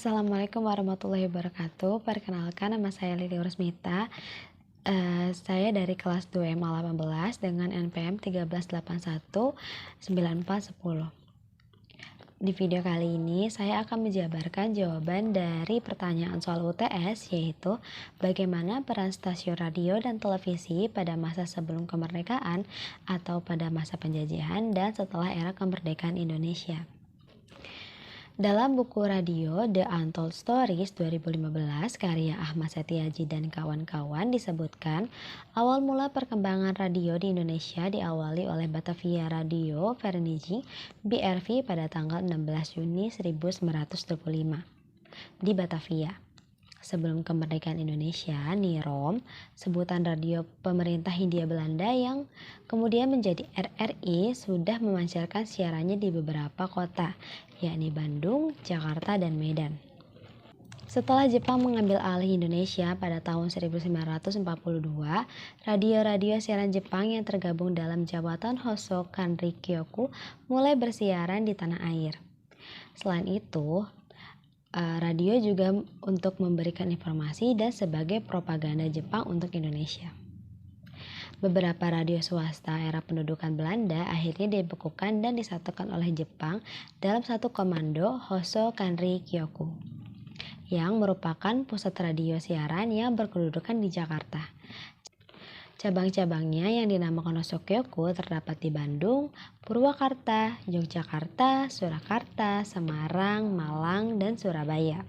Assalamualaikum warahmatullahi wabarakatuh. Perkenalkan, nama saya Lili Rusmita. Saya dari kelas 2 MA 18 dengan NPM 1381941. Di video kali ini saya akan menjabarkan jawaban dari pertanyaan soal UTS, yaitu bagaimana peran stasiun radio dan televisi pada masa sebelum kemerdekaan atau pada masa penjajahan dan setelah era kemerdekaan Indonesia. Dalam buku radio The Untold Stories 2015 karya Ahmad Setiaji dan kawan-kawan disebutkan awal mula perkembangan radio di Indonesia diawali oleh Batavia Radio Vereniging BRV pada tanggal 16 Juni 1925 di Batavia. Sebelum kemerdekaan Indonesia, NIROM, sebutan radio pemerintah Hindia Belanda yang kemudian menjadi RRI, sudah memancarkan siarannya di beberapa kota, yakni Bandung, Jakarta, dan Medan. Setelah Jepang mengambil alih Indonesia pada tahun 1942, radio-radio siaran Jepang yang tergabung dalam Jabatan Hoso Kanri Kyoku mulai bersiaran di tanah air. Selain itu, radio juga untuk memberikan informasi dan sebagai propaganda Jepang untuk Indonesia. Beberapa radio swasta era pendudukan Belanda akhirnya dibekukan dan disatukan oleh Jepang dalam satu komando Hoso Kanri Kyoku, yang merupakan pusat radio siaran yang berkedudukan di Jakarta. Cabang-cabangnya yang dinamakan Hoso Kyoku terdapat di Bandung, Purwakarta, Yogyakarta, Surakarta, Semarang, Malang, dan Surabaya.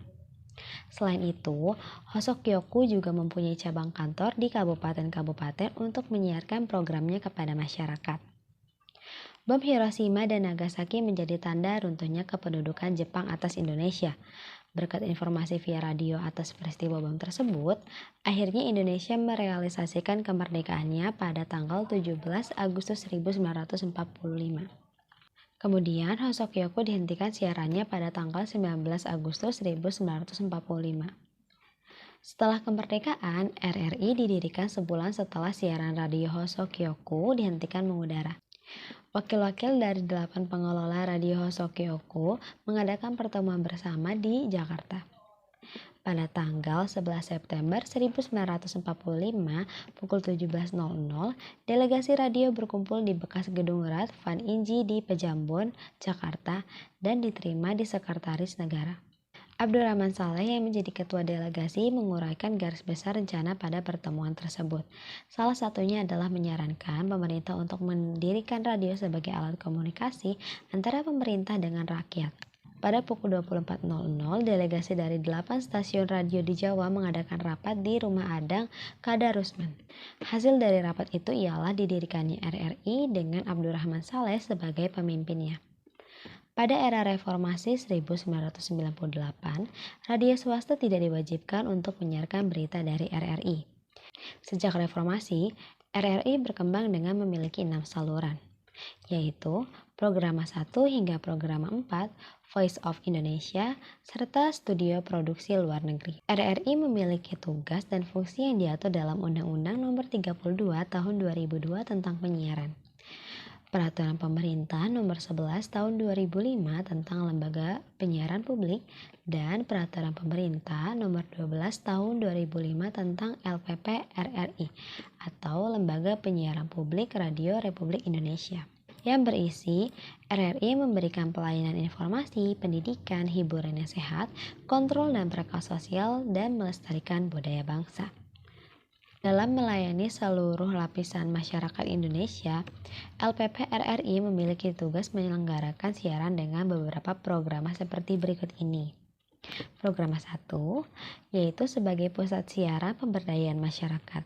Selain itu, Hoso Kyoku juga mempunyai cabang kantor di kabupaten-kabupaten untuk menyiarkan programnya kepada masyarakat. Bom Hiroshima dan Nagasaki menjadi tanda runtuhnya kependudukan Jepang atas Indonesia. Berkat informasi via radio atas peristiwa bom tersebut, akhirnya Indonesia merealisasikan kemerdekaannya pada tanggal 17 Agustus 1945. Kemudian Hoso Kyoku dihentikan siarannya pada tanggal 19 Agustus 1945. Setelah kemerdekaan, RRI didirikan sebulan setelah siaran radio Hoso Kyoku dihentikan mengudara. Wakil-wakil dari 8 pengelola radio Hoso Kyoku mengadakan pertemuan bersama di Jakarta. Pada tanggal 11 September 1945 pukul 17.00, delegasi radio berkumpul di bekas gedung Rat Van Inji di Pejambon, Jakarta, dan diterima di Sekretaris Negara. Abdurrahman Saleh yang menjadi ketua delegasi menguraikan garis besar rencana pada pertemuan tersebut. Salah satunya adalah menyarankan pemerintah untuk mendirikan radio sebagai alat komunikasi antara pemerintah dengan rakyat. Pada pukul 24.00, delegasi dari 8 stasiun radio di Jawa mengadakan rapat di Rumah Adang Kadarusman. Hasil dari rapat itu ialah didirikannya RRI dengan Abdurrahman Saleh sebagai pemimpinnya. Pada era reformasi 1998, radio swasta tidak diwajibkan untuk menyiarkan berita dari RRI. Sejak reformasi, RRI berkembang dengan memiliki 6 saluran, yaitu Programa 1 hingga Programa 4, Voice of Indonesia, serta studio produksi luar negeri. RRI memiliki tugas dan fungsi yang diatur dalam Undang-Undang Nomor 32 Tahun 2002 tentang penyiaran. Peraturan Pemerintah Nomor 11 Tahun 2005 tentang Lembaga Penyiaran Publik dan Peraturan Pemerintah Nomor 12 Tahun 2005 tentang LPP RRI atau Lembaga Penyiaran Publik Radio Republik Indonesia, yang berisi RRI memberikan pelayanan informasi, pendidikan, hiburan yang sehat, kontrol dan perangkat sosial, dan melestarikan budaya bangsa. Dalam melayani seluruh lapisan masyarakat Indonesia, LPP RRI memiliki tugas menyelenggarakan siaran dengan beberapa program seperti berikut ini. Program 1, yaitu sebagai pusat siaran pemberdayaan masyarakat.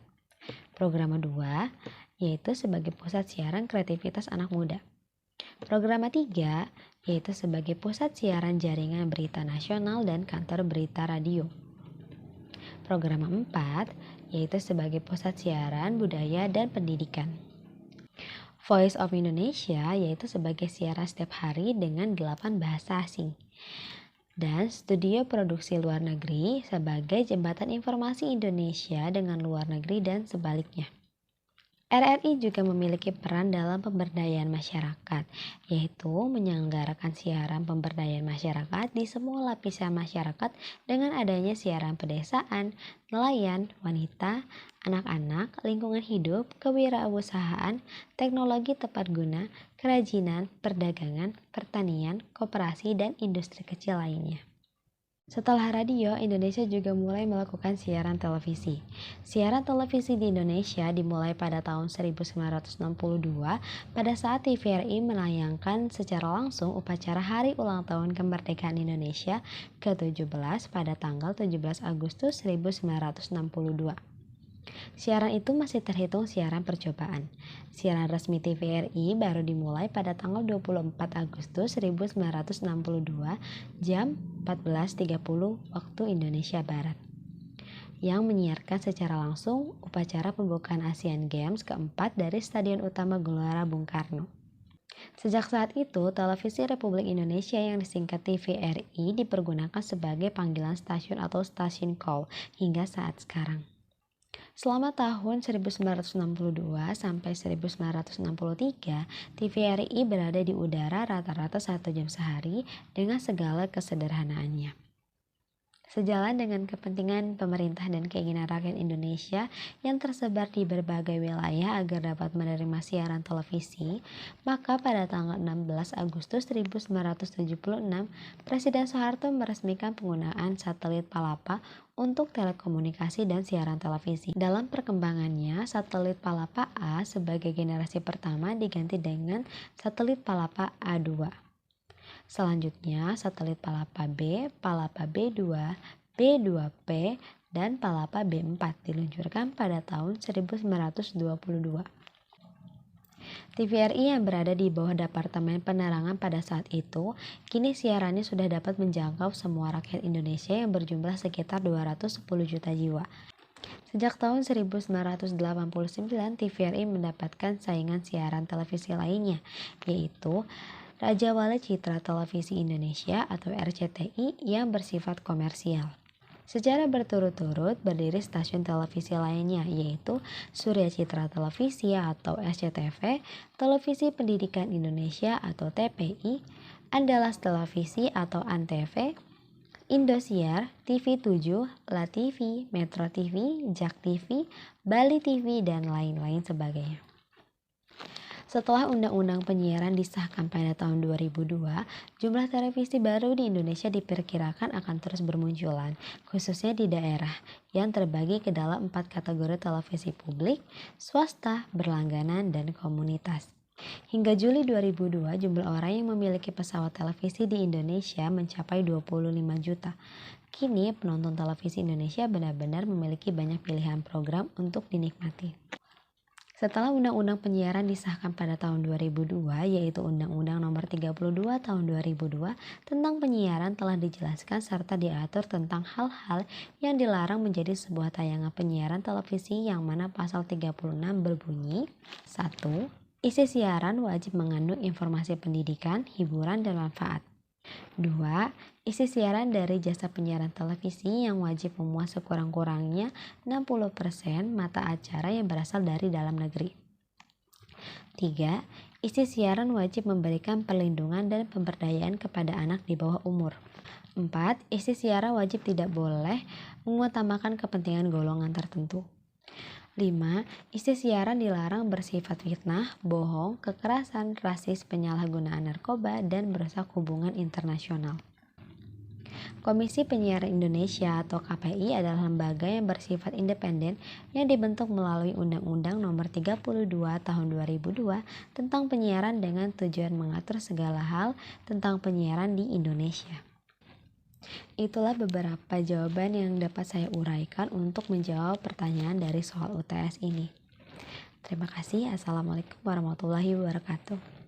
Program 2, yaitu sebagai pusat siaran kreativitas anak muda. Program 3, yaitu sebagai pusat siaran jaringan berita nasional dan kantor berita radio. Program 4, yaitu sebagai pusat siaran budaya dan pendidikan. Voice of Indonesia, yaitu sebagai siaran setiap hari dengan 8 bahasa asing. Dan studio produksi luar negeri sebagai jembatan informasi Indonesia dengan luar negeri dan sebaliknya. RRI juga memiliki peran dalam pemberdayaan masyarakat, yaitu menyelenggarakan siaran pemberdayaan masyarakat di semua lapisan masyarakat dengan adanya siaran pedesaan, nelayan, wanita, anak-anak, lingkungan hidup, kewirausahaan, teknologi tepat guna, kerajinan, perdagangan, pertanian, koperasi, dan industri kecil lainnya. Setelah radio, Indonesia juga mulai melakukan siaran televisi. Siaran televisi di Indonesia dimulai pada tahun 1962 pada saat TVRI menayangkan secara langsung upacara Hari Ulang Tahun Kemerdekaan Indonesia ke-17 pada tanggal 17 Agustus 1962. Siaran itu masih terhitung siaran percobaan. Siaran resmi TVRI baru dimulai pada tanggal 24 Agustus 1962 jam 14.30 waktu Indonesia Barat, yang menyiarkan secara langsung upacara pembukaan Asian Games keempat dari Stadion Utama Gelora Bung Karno. Sejak saat itu, Televisi Republik Indonesia yang disingkat TVRI dipergunakan sebagai panggilan stasiun atau stasiun call hingga saat sekarang. Selama tahun 1962 sampai 1963, TVRI berada di udara rata-rata 1 jam sehari dengan segala kesederhanaannya. Sejalan dengan kepentingan pemerintah dan keinginan rakyat Indonesia yang tersebar di berbagai wilayah agar dapat menerima siaran televisi, maka pada tanggal 16 Agustus 1976, Presiden Soeharto meresmikan penggunaan satelit Palapa untuk telekomunikasi dan siaran televisi. Dalam perkembangannya, satelit Palapa A sebagai generasi pertama diganti dengan satelit Palapa A2. Selanjutnya, satelit Palapa B, Palapa B2, B2P, dan Palapa B4 diluncurkan pada tahun 1922. TVRI yang berada di bawah Departemen Penerangan pada saat itu, kini siarannya sudah dapat menjangkau semua rakyat Indonesia yang berjumlah sekitar 210 juta jiwa. Sejak tahun 1989, TVRI mendapatkan saingan siaran televisi lainnya, yaitu Raja Wali Citra Televisi Indonesia atau RCTI yang bersifat komersial. Secara berturut-turut berdiri stasiun televisi lainnya, yaitu Surya Citra Televisi atau SCTV, Televisi Pendidikan Indonesia atau TPI, Andalas Televisi atau ANTV, Indosiar, TV7, La TV, Metro TV, Jak TV, Bali TV, dan lain-lain sebagainya. Setelah Undang-Undang Penyiaran disahkan pada tahun 2002, jumlah televisi baru di Indonesia diperkirakan akan terus bermunculan, khususnya di daerah, yang terbagi ke dalam 4 kategori televisi publik, swasta, berlangganan, dan komunitas. Hingga Juli 2002, jumlah orang yang memiliki pesawat televisi di Indonesia mencapai 25 juta. Kini, penonton televisi Indonesia benar-benar memiliki banyak pilihan program untuk dinikmati. Setelah Undang-Undang Penyiaran disahkan pada tahun 2002, yaitu Undang-Undang Nomor 32 Tahun 2002 tentang penyiaran telah dijelaskan serta diatur tentang hal-hal yang dilarang menjadi sebuah tayangan penyiaran televisi, yang mana pasal 36 berbunyi: 1. Isi siaran wajib mengandung informasi pendidikan, hiburan, dan manfaat. 2. Isi siaran dari jasa penyiaran televisi yang wajib memuat sekurang-kurangnya 60% mata acara yang berasal dari dalam negeri. 3. Isi siaran wajib memberikan perlindungan dan pemberdayaan kepada anak di bawah umur. 4. Isi siaran wajib tidak boleh mengutamakan kepentingan golongan tertentu. 5. Isi siaran dilarang bersifat fitnah, bohong, kekerasan, rasis, penyalahgunaan narkoba, dan merusak hubungan internasional. Komisi Penyiaran Indonesia atau KPI adalah lembaga yang bersifat independen yang dibentuk melalui Undang-Undang Nomor 32 Tahun 2002 tentang penyiaran dengan tujuan mengatur segala hal tentang penyiaran di Indonesia. Itulah beberapa jawaban yang dapat saya uraikan untuk menjawab pertanyaan dari soal UTS ini. Terima kasih. Assalamualaikum warahmatullahi wabarakatuh.